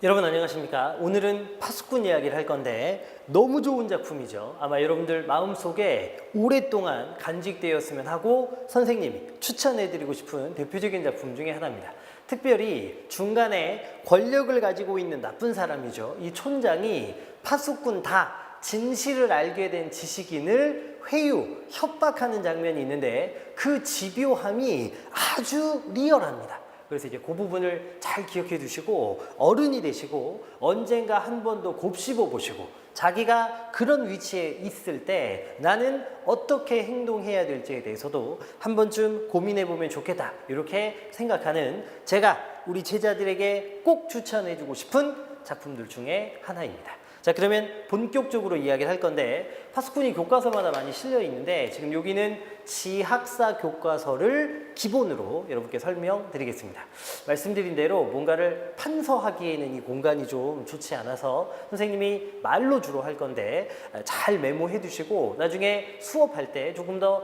여러분 안녕하십니까? 오늘은 파수꾼 이야기를 할 건데 너무 좋은 작품이죠. 아마 여러분들 마음속에 오랫동안 간직되었으면 하고 선생님이 추천해드리고 싶은 대표적인 작품 중에 하나입니다. 특별히 중간에 권력을 가지고 있는 나쁜 사람이죠. 이 촌장이 파수꾼 다 진실을 알게 된 지식인을 회유, 협박하는 장면이 있는데 그 집요함이 아주 리얼합니다. 그래서 이제 그 부분을 잘 기억해 두시고 어른이 되시고 언젠가 한 번 더 곱씹어 보시고 자기가 그런 위치에 있을 때 나는 어떻게 행동해야 될지에 대해서도 한 번쯤 고민해 보면 좋겠다 이렇게 생각하는 제가 우리 제자들에게 꼭 추천해 주고 싶은 작품들 중에 하나입니다. 자, 그러면 본격적으로 이야기를 할 건데 파수꾼이 교과서마다 많이 실려 있는데 지금 여기는 지학사 교과서를 기본으로 여러분께 설명드리겠습니다. 말씀드린 대로 뭔가를 판서하기에는 이 공간이 좀 좋지 않아서 선생님이 말로 주로 할 건데 잘 메모해 두시고 나중에 수업할 때 조금 더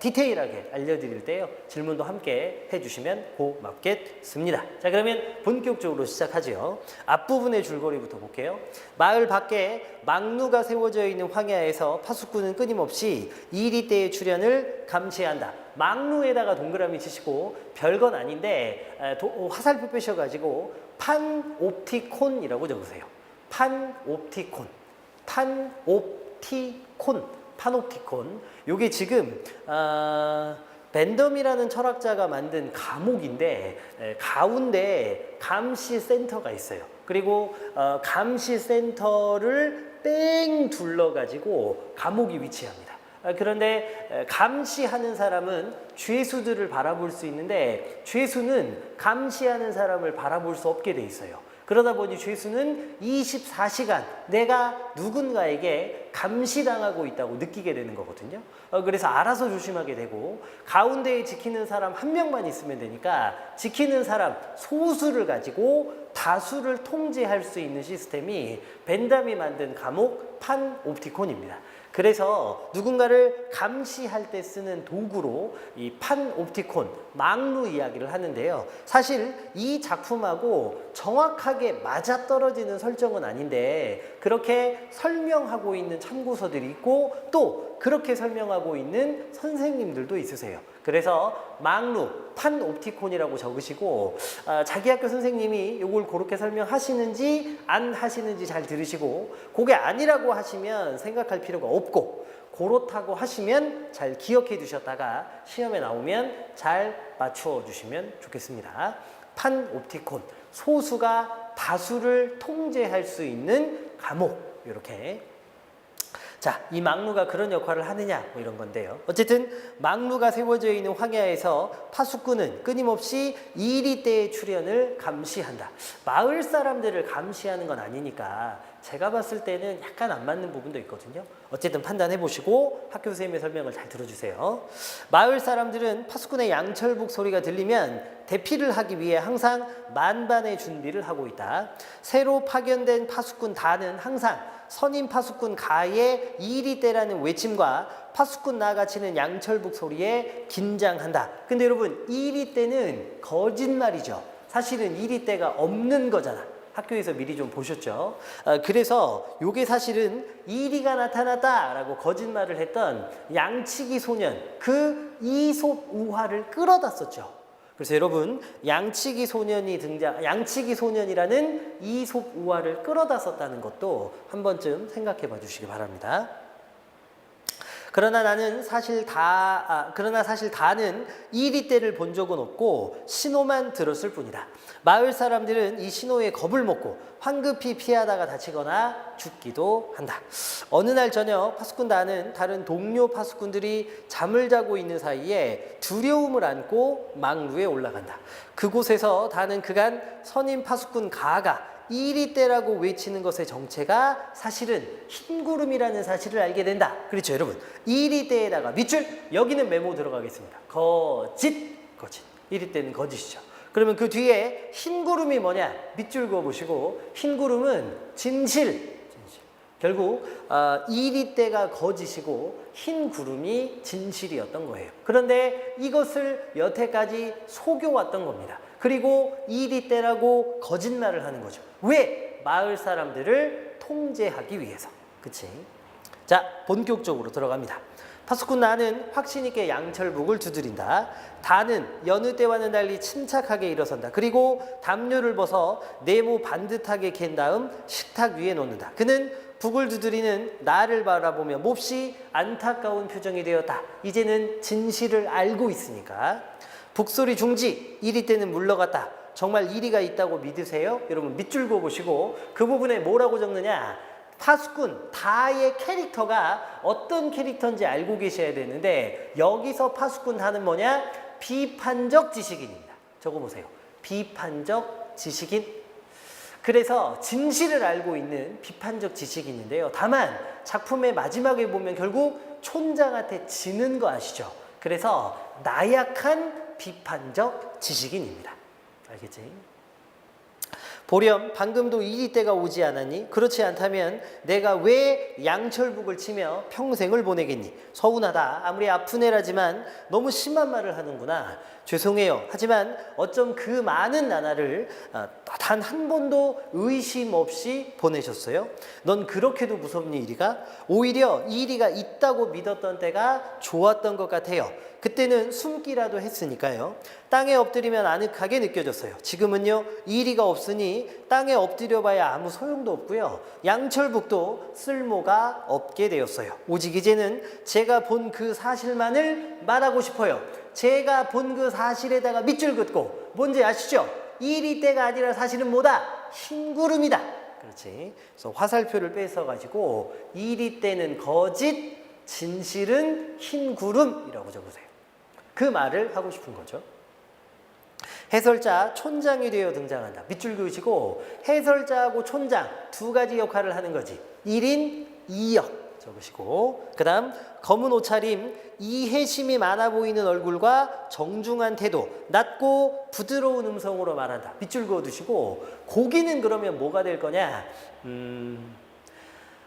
디테일하게 알려드릴 때요 질문도 함께 해주시면 고맙겠습니다. 자, 그러면 본격적으로 시작하죠. 앞부분의 줄거리부터 볼게요. 마을 밖에 망루가 세워져 있는 황야에서 파수꾼은 끊임없이 이리떼의 출현을 감시한다. 망루에다가 동그라미 치시고 별건 아닌데 화살표 빼셔가지고 판옵티콘이라고 적으세요. 판옵티콘. 판옵티콘. 요게 지금 벤덤이라는 철학자가 만든 감옥인데 가운데 감시센터가 있어요. 그리고 감시센터를 뺑 둘러가지고 감옥이 위치합니다. 그런데 감시하는 사람은 죄수들을 바라볼 수 있는데 죄수는 감시하는 사람을 바라볼 수 없게 돼 있어요. 그러다 보니 죄수는 24시간 내가 누군가에게 감시당하고 있다고 느끼게 되는 거거든요. 그래서 알아서 조심하게 되고 가운데에 지키는 사람 한 명만 있으면 되니까 지키는 사람 소수를 가지고 다수를 통제할 수 있는 시스템이 벤담이 만든 감옥 판옵티콘입니다. 그래서 누군가를 감시할 때 쓰는 도구로 이 판옵티콘, 망루 이야기를 하는데요. 사실 이 작품하고 정확하게 맞아떨어지는 설정은 아닌데 그렇게 설명하고 있는 참고서들이 있고 또 그렇게 설명하고 있는 선생님들도 있으세요. 그래서 망루, 판옵티콘이라고 적으시고 자기 학교 선생님이 이걸 그렇게 설명하시는지 안 하시는지 잘 들으시고 그게 아니라고 하시면 생각할 필요가 없고 그렇다고 하시면 잘 기억해 두셨다가 시험에 나오면 잘 맞추어 주시면 좋겠습니다. 판옵티콘, 소수가 다수를 통제할 수 있는 감옥 이렇게. 자, 이 망루가 그런 역할을 하느냐 뭐 이런 건데요. 어쨌든 망루가 세워져 있는 황야에서 파수꾼은 끊임없이 이리떼의 출현을 감시한다. 마을 사람들을 감시하는 건 아니니까 제가 봤을 때는 약간 안 맞는 부분도 있거든요. 어쨌든 판단해 보시고 학교 선생님의 설명을 잘 들어주세요. 마을 사람들은 파수꾼의 양철북 소리가 들리면 대피를 하기 위해 항상 만반의 준비를 하고 있다. 새로 파견된 파수꾼 다는 항상 선임 파수꾼 가의 이리떼라는 외침과 파수꾼 나가 치는 양철북 소리에 긴장한다. 근데 여러분 이리떼는 거짓말이죠. 사실은 이리떼가 없는 거잖아. 학교에서 미리 좀 보셨죠? 그래서 이게 사실은 이리가 나타났다라고 거짓말을 했던 양치기 소년, 그 이솝우화를 끌어다 썼죠. 그래서 여러분 양치기 소년이라는 이솝우화를 끌어다 썼다는 것도 한 번쯤 생각해 봐 주시기 바랍니다. 그러나 사실 다는 이리떼를 본 적은 없고 신호만 들었을 뿐이다. 마을 사람들은 이 신호에 겁을 먹고 황급히 피하다가 다치거나 죽기도 한다. 어느 날 저녁 파수꾼 다는 다른 동료 파수꾼들이 잠을 자고 있는 사이에 두려움을 안고 망루에 올라간다. 그곳에서 다는 그간 선임 파수꾼 가가 이리떼라고 외치는 것의 정체가 사실은 흰구름이라는 사실을 알게 된다. 그렇죠, 여러분. 이리떼에다가 밑줄, 여기는 메모 들어가겠습니다. 거짓. 이리떼는 거짓이죠. 그러면 그 뒤에 흰구름이 뭐냐? 밑줄 그어보시고 흰구름은 진실. 결국 이리떼가 거짓이고 흰구름이 진실이었던 거예요. 그런데 이것을 여태까지 속여왔던 겁니다. 그리고 이리 때라고 거짓말을 하는 거죠. 왜? 마을 사람들을 통제하기 위해서. 그치? 자, 본격적으로 들어갑니다. 파수꾼 나는 확신 있게 양철북을 두드린다. 다는 여느 때와는 달리 침착하게 일어선다. 그리고 담요를 벗어 네모 반듯하게 갠 다음 식탁 위에 놓는다. 그는 북을 두드리는 나를 바라보며 몹시 안타까운 표정이 되었다. 이제는 진실을 알고 있으니까. 북소리 중지. 이리 때는 물러갔다. 정말 이리가 있다고 믿으세요? 여러분 밑줄 그어보시고 그 부분에 뭐라고 적느냐? 파수꾼 다의 캐릭터가 어떤 캐릭터인지 알고 계셔야 되는데 여기서 파수꾼 다는 뭐냐? 비판적 지식인입니다. 적어보세요. 비판적 지식인. 그래서 진실을 알고 있는 비판적 지식인인데요. 다만 작품의 마지막에 보면 결국 촌장한테 지는 거 아시죠? 그래서 나약한 비판적 지식인입니다. 알겠지? 보렴 방금도 이리 때가 오지 않았니? 그렇지 않다면 내가 왜 양철북을 치며 평생을 보내겠니? 서운하다. 아무리 아픈 애라지만 너무 심한 말을 하는구나. 죄송해요. 하지만 어쩜 그 많은 나날을 단 한 번도 의심 없이 보내셨어요? 넌 그렇게도 무섭니 이리가? 오히려 이리가 있다고 믿었던 때가 좋았던 것 같아요. 그때는 숨기라도 했으니까요. 땅에 엎드리면 아늑하게 느껴졌어요. 지금은요, 이리가 없으니 땅에 엎드려봐야 아무 소용도 없고요. 양철북도 쓸모가 없게 되었어요. 오직 이제는 제가 본 그 사실만을 말하고 싶어요. 제가 본 그 사실에다가 밑줄 긋고 뭔지 아시죠? 이리 때가 아니라 사실은 뭐다? 흰구름이다. 그렇지. 그래서 화살표를 뺏어가지고 이리 때는 거짓, 진실은 흰구름이라고 적으세요. 그 말을 하고 싶은 거죠. 해설자 촌장이 되어 등장한다. 밑줄 그으시고 해설자하고 촌장 두 가지 역할을 하는 거지. 1인 2역 적으시고 그 다음 검은 옷차림 이해심이 많아 보이는 얼굴과 정중한 태도 낮고 부드러운 음성으로 말한다. 밑줄 그어두시고 고기는 그러면 뭐가 될 거냐?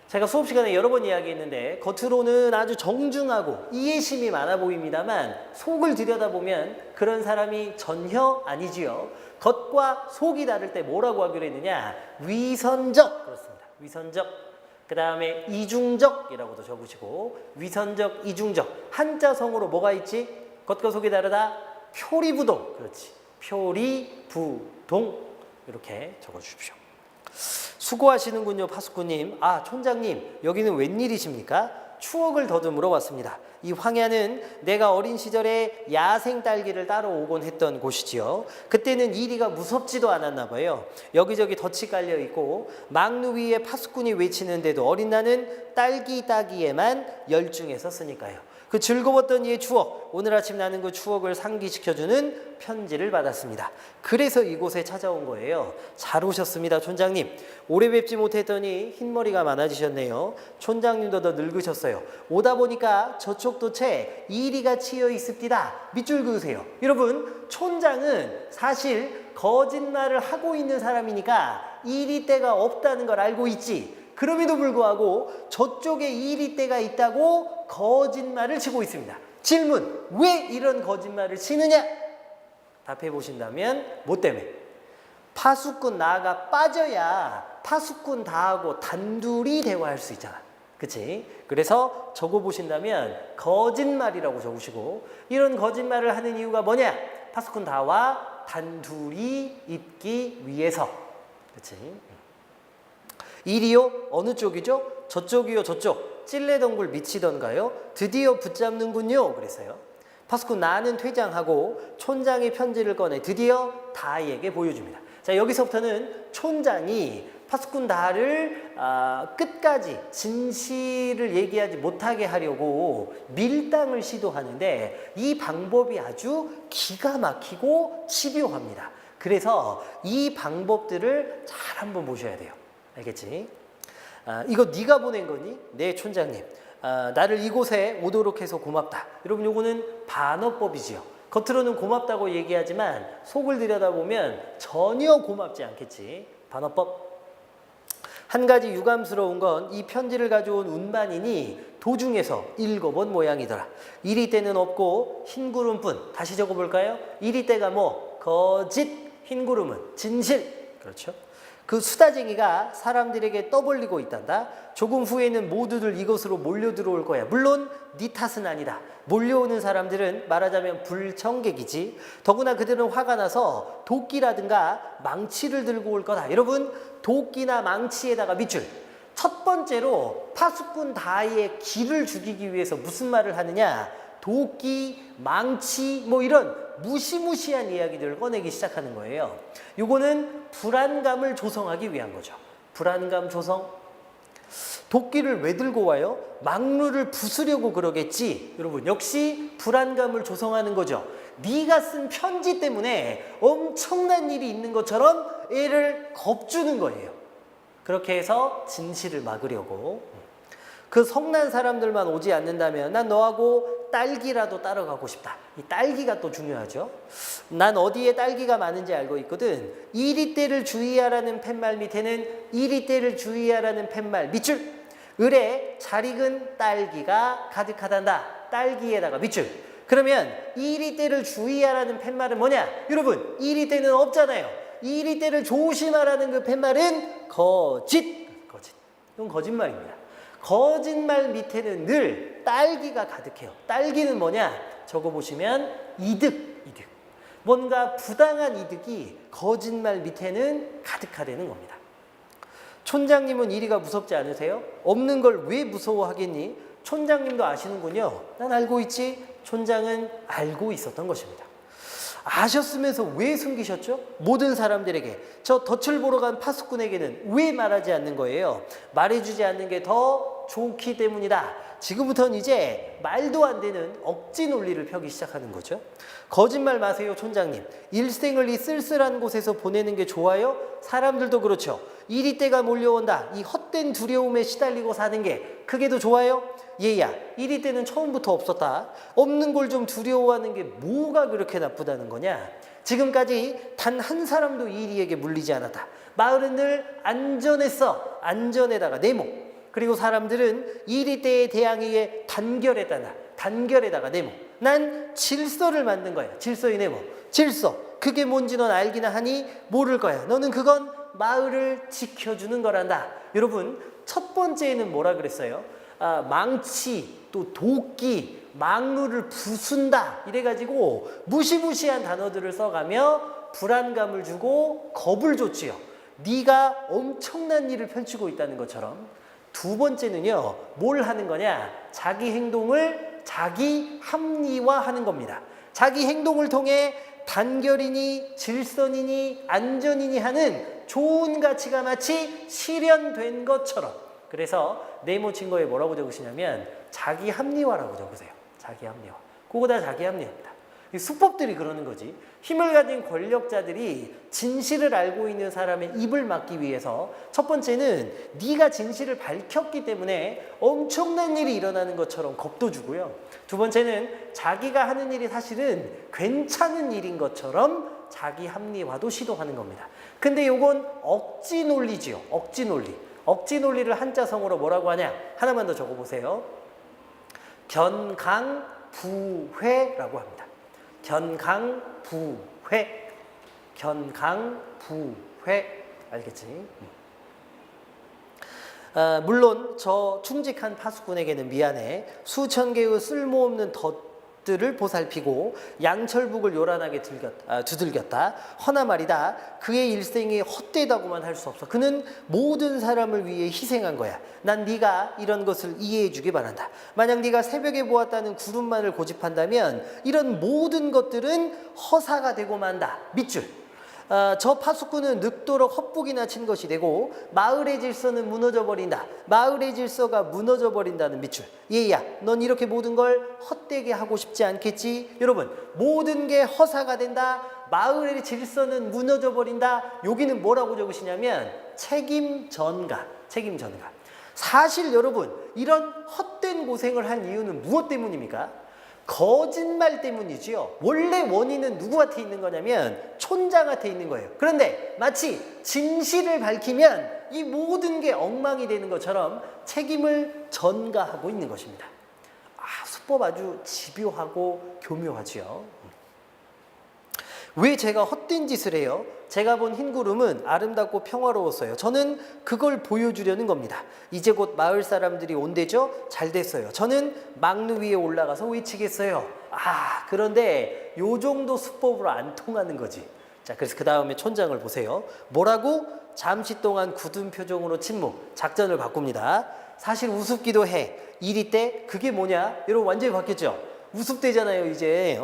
제가 수업 시간에 여러 번 이야기했는데 겉으로는 아주 정중하고 이해심이 많아 보입니다만 속을 들여다보면 그런 사람이 전혀 아니지요. 겉과 속이 다를 때 뭐라고 하기로 했느냐? 위선적. 그렇습니다. 위선적. 그 다음에 이중적이라고도 적으시고 위선적, 이중적. 한자성으로 뭐가 있지? 겉과 속이 다르다? 표리부동. 그렇지. 표리부동. 이렇게 적어주십시오. 수고하시는군요, 파수꾼님. 아, 촌장님, 여기는 웬일이십니까? 추억을 더듬으러 왔습니다. 이 황야는 내가 어린 시절에 야생 딸기를 따러 오곤 했던 곳이지요. 그때는 이리가 무섭지도 않았나 봐요. 여기저기 덫이 깔려 있고 망루 위에 파수꾼이 외치는데도 어린 나는 딸기 따기에만 열중했었으니까요. 그 즐거웠던 이의 추억, 오늘 아침 나는 그 추억을 상기시켜주는 편지를 받았습니다. 그래서 이곳에 찾아온 거예요. 잘 오셨습니다, 촌장님. 오래 뵙지 못했더니 흰머리가 많아지셨네요. 촌장님도 더 늙으셨어요. 오다 보니까 저쪽도 채 이리가 치여 있습니다. 밑줄 그으세요. 여러분, 촌장은 사실 거짓말을 하고 있는 사람이니까 이리 때가 없다는 걸 알고 있지. 그럼에도 불구하고 저쪽에 이리 때가 있다고 거짓말을 치고 있습니다. 질문, 왜 이런 거짓말을 치느냐? 답해 보신다면 뭐 때문에? 파수꾼 나가 빠져야 파수꾼 다하고 단둘이 대화할 수 있잖아. 그치? 그래서 적어 보신다면 거짓말이라고 적으시고 이런 거짓말을 하는 이유가 뭐냐? 파수꾼 다와 단둘이 있기 위해서. 그치? 이리요? 어느 쪽이죠? 저쪽이요, 저쪽. 찔레덩굴 미치던가요? 드디어 붙잡는군요. 그래서요. 파수꾼 나는 퇴장하고 촌장이 편지를 꺼내 드디어 다에게 보여줍니다. 자, 여기서부터는 촌장이 파수꾼 다를 끝까지 진실을 얘기하지 못하게 하려고 밀당을 시도하는데 이 방법이 아주 기가 막히고 집요합니다. 그래서 이 방법들을 잘 한번 보셔야 돼요. 알겠지? 이거 네가 보낸 거니? 네, 촌장님. 나를 이곳에 오도록 해서 고맙다. 여러분, 요거는 반어법이지요. 겉으로는 고맙다고 얘기하지만 속을 들여다보면 전혀 고맙지 않겠지. 반어법. 한 가지 유감스러운 건 이 편지를 가져온 운반인이 도중에서 읽어본 모양이더라. 이리 때는 없고 흰구름뿐. 다시 적어볼까요? 이리 때가 뭐? 거짓, 흰 구름은 진실. 그렇죠? 그 수다쟁이가 사람들에게 떠벌리고 있단다. 조금 후에는 모두들 이곳으로 몰려 들어올 거야. 물론 네 탓은 아니다. 몰려오는 사람들은 말하자면 불청객이지. 더구나 그들은 화가 나서 도끼라든가 망치를 들고 올 거다. 여러분, 도끼나 망치에다가 밑줄. 첫 번째로 파수꾼 다이의 기를 죽이기 위해서 무슨 말을 하느냐? 도끼, 망치 뭐 이런 무시무시한 이야기들을 꺼내기 시작하는 거예요. 요거는 불안감을 조성하기 위한 거죠. 불안감 조성. 도끼를 왜 들고 와요? 망루를 부수려고 그러겠지. 여러분, 역시 불안감을 조성하는 거죠. 네가 쓴 편지 때문에 엄청난 일이 있는 것처럼 애를 겁주는 거예요. 그렇게 해서 진실을 막으려고. 그 성난 사람들만 오지 않는다면 난 너하고 딸기라도 따라가고 싶다. 이 딸기가 또 중요하죠. 난 어디에 딸기가 많은지 알고 있거든. 이리때를 주의하라는 팻말 밑에는 이리때를 주의하라는 팻말 밑줄. 을에 잘 익은 딸기가 가득하단다. 딸기에다가 밑줄. 그러면 이리때를 주의하라는 팻말은 뭐냐? 여러분, 이리때는 없잖아요. 이리때를 조심하라는 그 팻말은 거짓. 거짓. 이건 거짓말입니다. 거짓말 밑에는 늘 딸기가 가득해요. 딸기는 뭐냐? 적어보시면 이득. 뭔가 부당한 이득이 거짓말 밑에는 가득하다는 겁니다. 촌장님은 이리가 무섭지 않으세요? 없는 걸 왜 무서워하겠니? 촌장님도 아시는군요. 난 알고 있지. 촌장은 알고 있었던 것입니다. 아셨으면서 왜 숨기셨죠? 모든 사람들에게. 저 덫을 보러 간 파수꾼에게는 왜 말하지 않는 거예요? 말해주지 않는 게 더 좋기 때문이다. 지금부터는 이제 말도 안 되는 억지 논리를 펴기 시작하는 거죠. 거짓말 마세요, 촌장님. 일생을 이 쓸쓸한 곳에서 보내는 게 좋아요? 사람들도 그렇죠. 이리때가 몰려온다. 이 헛된 두려움에 시달리고 사는 게 그게 더 좋아요? 얘야, 이리때는 처음부터 없었다. 없는 걸 좀 두려워하는 게 뭐가 그렇게 나쁘다는 거냐? 지금까지 단 한 사람도 이리에게 물리지 않았다. 마을은 늘 안전했어. 안전에다가 네모. 그리고 사람들은 이리때에 대항해 단결했다. 단결에다가 네모. 난 질서를 만든 거야. 질서의 네모. 질서. 그게 뭔지 넌 알기나 하니 모를 거야. 너는 그건 마을을 지켜주는 거란다. 여러분, 첫 번째에는 뭐라 그랬어요? 망치, 또 도끼, 망루를 부순다. 이래가지고 무시무시한 단어들을 써가며 불안감을 주고 겁을 줬지요. 네가 엄청난 일을 펼치고 있다는 것처럼. 두 번째는요, 뭘 하는 거냐? 자기 행동을 자기 합리화하는 겁니다. 자기 행동을 통해 단결이니 질서이니 안전이니 하는 좋은 가치가 마치 실현된 것처럼. 그래서 네모 친거에 뭐라고 적으시냐면 자기 합리화라고 적으세요. 자기 합리화. 그거 다 자기 합리화입니다. 수법들이 그러는 거지. 힘을 가진 권력자들이 진실을 알고 있는 사람의 입을 막기 위해서 첫 번째는 네가 진실을 밝혔기 때문에 엄청난 일이 일어나는 것처럼 겁도 주고요. 두 번째는 자기가 하는 일이 사실은 괜찮은 일인 것처럼 자기 합리화도 시도하는 겁니다. 근데 이건 억지 논리지요. 억지 논리. 억지 논리를 한자성어로 뭐라고 하냐? 하나만 더 적어보세요. 견강부회라고 합니다. 견강부회. 견강부회. 알겠지? 물론 저 충직한 파수꾼에게는 미안해. 수천 개의 쓸모없는 덫들을 보살피고 양철북을 요란하게 두들겼다. 허나 말이다. 그의 일생이 헛되다고만 할 수 없어. 그는 모든 사람을 위해 희생한 거야. 난 네가 이런 것을 이해해 주기 바란다. 만약 네가 새벽에 보았다는 구름만을 고집한다면 이런 모든 것들은 허사가 되고 만다. 밑줄. 저 파수꾼은 늙도록 헛북이나 친 것이 되고 마을의 질서는 무너져 버린다. 마을의 질서가 무너져 버린다는 밑줄. 얘야, 넌 이렇게 모든 걸 헛되게 하고 싶지 않겠지? 여러분, 모든 게 허사가 된다. 마을의 질서는 무너져 버린다. 여기는 뭐라고 적으시냐면 책임 전가. 책임 전가. 사실 여러분, 이런 헛된 고생을 한 이유는 무엇 때문입니까? 거짓말 때문이지요. 원래 원인은 누구한테 있는 거냐면 촌장한테 있는 거예요. 그런데 마치 진실을 밝히면 이 모든 게 엉망이 되는 것처럼 책임을 전가하고 있는 것입니다. 수법 아주 집요하고 교묘하지요. 왜 제가 헛된 짓을 해요? 제가 본 흰 구름은 아름답고 평화로웠어요. 저는 그걸 보여주려는 겁니다. 이제 곧 마을 사람들이 온대죠? 잘 됐어요. 저는 망루 위에 올라가서 외치겠어요. 그런데 요 정도 수법으로 안 통하는 거지. 자, 그래서 그 다음에 촌장을 보세요. 뭐라고? 잠시 동안 굳은 표정으로 침묵. 작전을 바꿉니다. 사실 우습기도 해. 이리 때 그게 뭐냐? 여러분 완전히 바뀌었죠? 우습대잖아요 이제.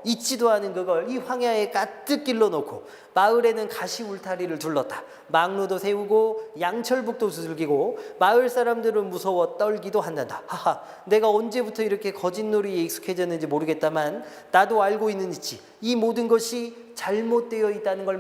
잊지도 않은 그걸 이 황야에 가득 길러놓고 마을에는 가시 울타리를 둘렀다. 망루도 세우고 양철북도 두들기고 마을 사람들은 무서워 떨기도 한단다. 하하, 내가 언제부터 이렇게 거짓놀이에 익숙해졌는지 모르겠다만 나도 알고 있는 이치 이 모든 것이 잘못되어 있다는 걸